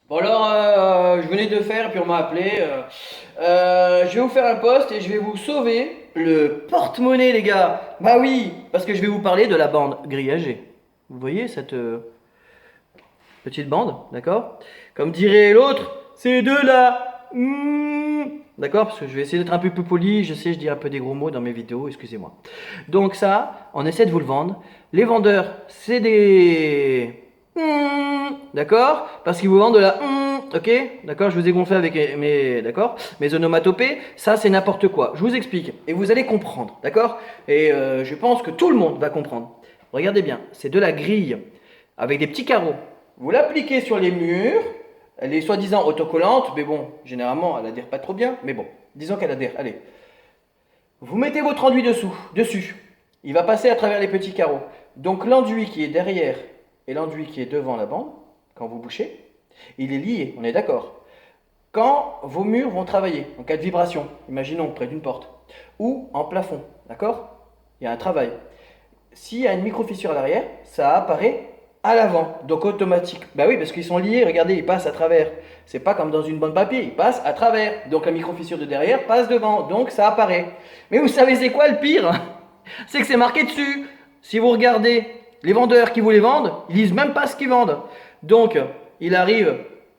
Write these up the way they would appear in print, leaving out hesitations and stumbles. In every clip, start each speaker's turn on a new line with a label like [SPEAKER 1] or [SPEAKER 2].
[SPEAKER 1] Bon alors, je venais de faire, puis on m'a appelé. Je vais vous faire un post et je vais vous sauver le porte-monnaie, les gars. Bah oui, parce que je vais vous parler de la bande grillagée. Vous voyez cette petite bande, d'accord? Comme dirait l'autre, c'est de la... D'accord? Parce que je vais essayer d'être un peu plus poli. Je sais, je dis un peu des gros mots dans mes vidéos, excusez-moi. Donc ça, on essaie de vous le vendre. Les vendeurs, c'est des... D'accord? Parce qu'ils vous vendent de la... Ok? D'accord? Je vous ai gonflé avec mes... D'accord? Mes onomatopées. Ça, c'est n'importe quoi. Je vous explique. Et vous allez comprendre. D'accord? Et je pense que tout le monde va comprendre. Regardez bien. C'est de la grille avec des petits carreaux. Vous l'appliquez sur les murs. Elle est soi-disant autocollante. Mais bon, généralement, elle adhère pas trop bien. Mais bon, disons qu'elle adhère. Allez. Vous mettez votre enduit dessus. Il va passer à travers les petits carreaux. Donc l'enduit qui est derrière et l'enduit qui est devant la bande, quand vous bouchez, il est lié, on est d'accord. Quand vos murs vont travailler, en cas de vibration, imaginons près d'une porte, ou en plafond, d'accord? Il y a un travail. S'il y a une micro-fissure à l'arrière, ça apparaît à l'avant, donc automatique. Bah oui, parce qu'ils sont liés, regardez, ils passent à travers. C'est pas comme dans une bande papier, ils passent à travers. Donc la micro-fissure de derrière passe devant, donc ça apparaît. Mais vous savez c'est quoi le pire? C'est que c'est marqué dessus. Si vous regardez les vendeurs qui vous les vendent, ils disent même pas ce qu'ils vendent. Donc il arrive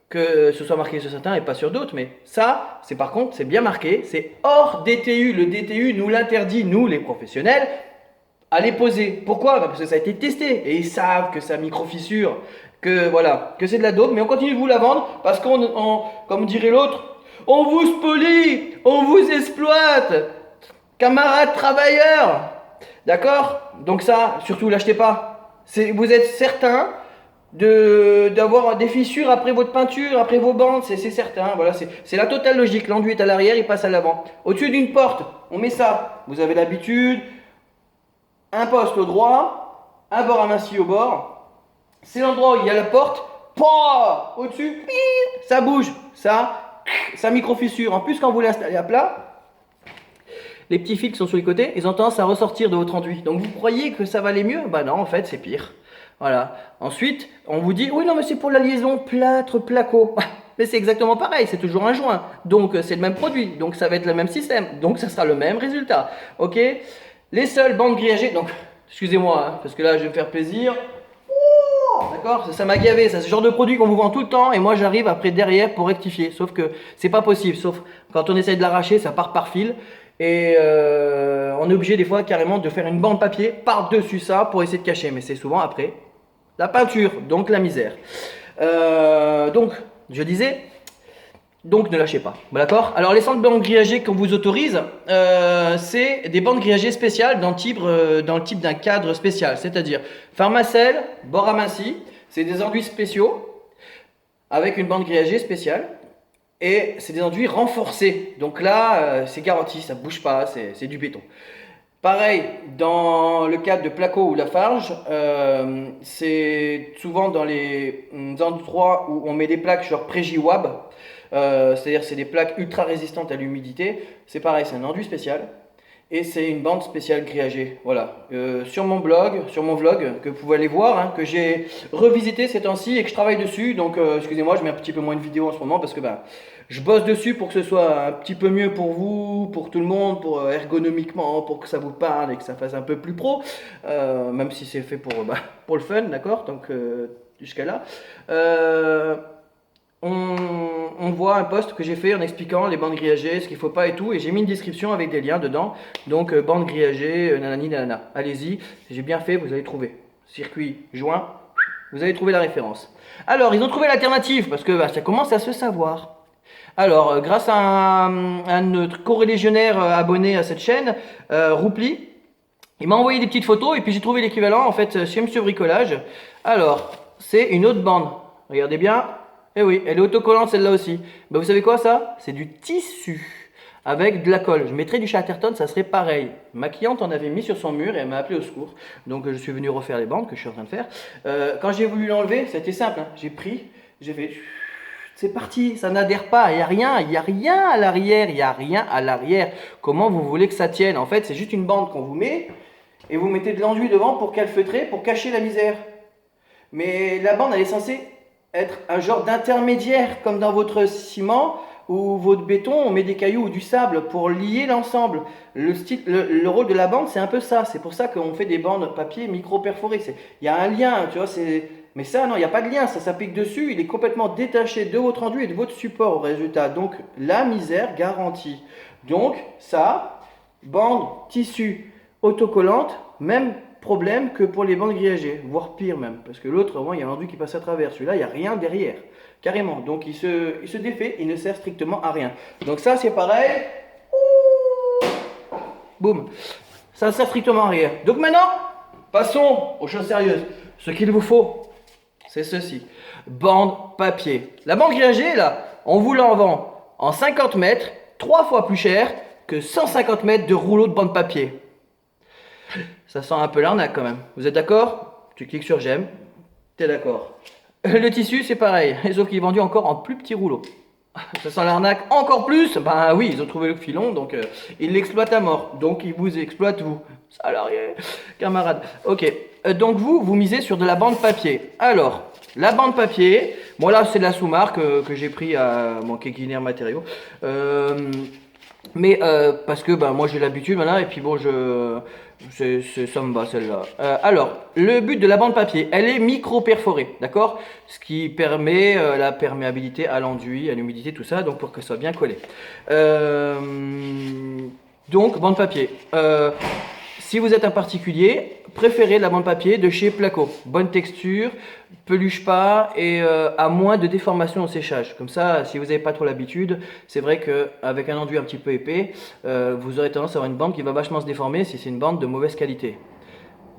[SPEAKER 1] que ce soit marqué sur certains et pas sur d'autres, mais ça, c'est par contre, c'est bien marqué, c'est hors DTU. Le DTU nous l'interdit, nous les professionnels, à les poser. Pourquoi? Parce que ça a été testé et ils savent que ça micro-fissure, que voilà, que c'est de la dope, mais on continue de vous la vendre parce comme dirait l'autre, on vous spolie, on vous exploite, camarades travailleurs. D'accord? Donc ça, surtout l'achetez pas. Vous êtes certain d'avoir des fissures après votre peinture, après vos bandes, c'est certain. Voilà, c'est la totale logique. L'enduit est à l'arrière, il passe à l'avant. Au-dessus d'une porte, on met ça. Vous avez l'habitude, un poste au droit, un bord aminci au bord. C'est l'endroit où il y a la porte. Au-dessus, ça bouge. Ça micro-fissure. En plus, quand vous l'installez à plat, les petits fils qui sont sur les côtés, ils ont tendance à ressortir de votre enduit. Donc vous croyez que ça va aller mieux? Bah non, en fait, c'est pire. Voilà. Ensuite, on vous dit, oui, non, mais c'est pour la liaison plâtre-placo. Mais c'est exactement pareil, c'est toujours un joint. Donc c'est le même produit, donc ça va être le même système. Donc ça sera le même résultat. Ok? Les seules bandes grillagées, donc excusez-moi, hein, parce que là je vais me faire plaisir. D'accord? Ça m'a gavé, ça c'est le genre de produit qu'on vous vend tout le temps et moi j'arrive après derrière pour rectifier. Sauf que c'est pas possible, sauf quand on essaye de l'arracher, ça part par fil. Et on est obligé des fois carrément de faire une bande papier par-dessus ça pour essayer de cacher. Mais c'est souvent après la peinture, donc la misère. Donc, je disais, donc ne lâchez pas. Bon, d'accord? Alors les centres bandes grillagées qu'on vous autorise, c'est des bandes grillagées spéciales dans le type d'un cadre spécial. C'est-à-dire pharmacelle, bord aminci, c'est des enduits spéciaux avec une bande grillagée spéciale. Et c'est des enduits renforcés. Donc là, c'est garanti, ça ne bouge pas, c'est du béton. Pareil, dans le cadre de Placo ou Lafarge, c'est souvent dans les endroits où on met des plaques genre Prégiwab, c'est-à-dire c'est des plaques ultra résistantes à l'humidité. C'est pareil, c'est un enduit spécial et c'est une bande spéciale grillagée. Voilà. Sur mon blog, sur mon vlog, que vous pouvez aller voir, hein, que j'ai revisité ces temps-ci et que je travaille dessus. Donc excusez-moi, je mets un petit peu moins de vidéos en ce moment parce que ben, je bosse dessus pour que ce soit un petit peu mieux pour vous, pour tout le monde, pour ergonomiquement, pour que ça vous parle et que ça fasse un peu plus pro, même si c'est fait bah, pour le fun, d'accord? Donc jusqu'à là. Euh, on, on voit un post que j'ai fait en expliquant les bandes grillagées, ce qu'il ne faut pas et tout, et j'ai mis une description avec des liens dedans. Donc bandes grillagées, nanani nanana. Allez-y, j'ai bien fait, vous allez trouver. Circuit joint, vous allez trouver la référence. Alors, ils ont trouvé l'alternative, parce que bah, ça commence à se savoir. Alors, grâce à un notre corélégionnaire abonné à cette chaîne, Roupli, il m'a envoyé des petites photos et puis j'ai trouvé l'équivalent en fait chez Monsieur Bricolage. Alors, c'est une autre bande. Regardez bien. Eh oui, elle est autocollante celle-là aussi. Ben, vous savez quoi ça? C'est du tissu avec de la colle. Je mettrais du Chatterton, ça serait pareil. Ma cliente en avait mis sur son mur et elle m'a appelé au secours. Donc je suis venu refaire les bandes que je suis en train de faire. Quand j'ai voulu l'enlever, c'était simple, hein. J'ai pris, j'ai fait c'est parti, ça n'adhère pas, il n'y a rien à l'arrière, il n'y a rien à l'arrière. Comment vous voulez que ça tienne? En fait, c'est juste une bande qu'on vous met et vous mettez de l'enduit devant pour calfeutrer, pour cacher la misère. Mais la bande, elle est censée être un genre d'intermédiaire, comme dans votre ciment ou votre béton, on met des cailloux ou du sable pour lier l'ensemble. Le rôle de la bande, c'est un peu ça. C'est pour ça qu'on fait des bandes papier micro-perforées. Il y a un lien, tu vois. Mais ça, non, il n'y a pas de lien. Ça s'applique dessus. Il est complètement détaché de votre rendu et de votre support au résultat. Donc, la misère garantie. Donc, ça, bande, tissu, autocollante, même problème que pour les bandes grillagées, voire pire même, parce que l'autre, au moins, il y a un rendu qui passe à travers. Celui-là, il n'y a rien derrière, carrément. Donc, il se défait, il ne sert strictement à rien. Donc ça, c'est pareil. Boum. Ça ne sert strictement à rien. Donc maintenant, passons aux choses sérieuses. Ce qu'il vous faut, c'est ceci. Bande papier. La bande grillagée, là, on vous l'en vend en 50 mètres, 3 fois plus cher que 150 mètres de rouleau de bande papier. Ça sent un peu l'arnaque quand même. Vous êtes d'accord? Tu cliques sur j'aime. T'es d'accord. Le tissu, c'est pareil, sauf qu'il est vendu encore en plus petit rouleau. Ça sent l'arnaque encore plus. Ben oui, ils ont trouvé le filon, donc ils l'exploitent à mort. Donc ils vous exploitent, vous. Salariés, camarades. Ok, donc vous misez sur de la bande papier. Alors, la bande papier, bon là c'est de la sous-marque que j'ai pris à mon Keguiner Matériaux. Mais parce que ben, moi j'ai l'habitude maintenant et puis bon ça me va celle-là. Alors le but de la bande papier, elle est micro perforée, d'accord, ce qui permet la perméabilité à l'enduit, à l'humidité, tout ça, donc pour que ça soit bien collé. Donc bande papier. Si vous êtes un particulier, préférez la bande papier de chez Placo. Bonne texture, peluche pas et à moins de déformation au séchage. Comme ça, si vous n'avez pas trop l'habitude, c'est vrai qu'avec un enduit un petit peu épais, vous aurez tendance à avoir une bande qui va vachement se déformer si c'est une bande de mauvaise qualité.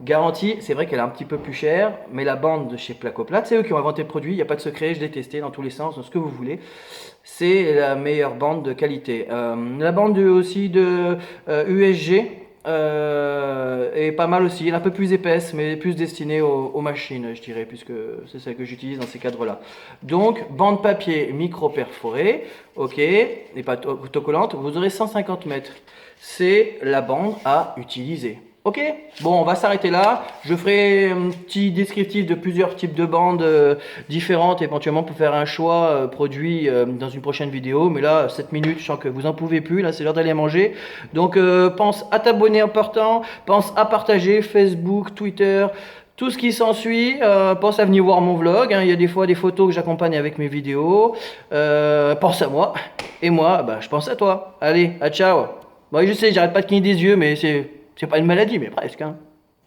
[SPEAKER 1] Garantie, c'est vrai qu'elle est un petit peu plus chère, mais la bande de chez Placoplate, c'est eux qui ont inventé le produit, il n'y a pas de secret, je l'ai testé dans tous les sens, dans ce que vous voulez. C'est la meilleure bande de qualité. La bande aussi de USG, et pas mal aussi, elle est un peu plus épaisse, mais plus destinée aux machines, je dirais, puisque c'est celle que j'utilise dans ces cadres-là. Donc, bande papier micro-perforée, ok, et pas autocollante, vous aurez 150 mètres. C'est la bande à utiliser. Ok, bon, on va s'arrêter là. Je ferai un petit descriptif de plusieurs types de bandes différentes, éventuellement pour faire un choix produit dans une prochaine vidéo. Mais là, 7 minutes, je sens que vous en pouvez plus. Là, c'est l'heure d'aller manger. Donc, pense à t'abonner important, pense à partager Facebook, Twitter, tout ce qui s'ensuit. Pense à venir voir mon vlog. Hein. Il y a des fois des photos que j'accompagne avec mes vidéos. Pense à moi. Et moi, bah, je pense à toi. Allez, à ciao. Bon, je sais, j'arrête pas de cligner des yeux, mais c'est pas une maladie, mais presque. Hein.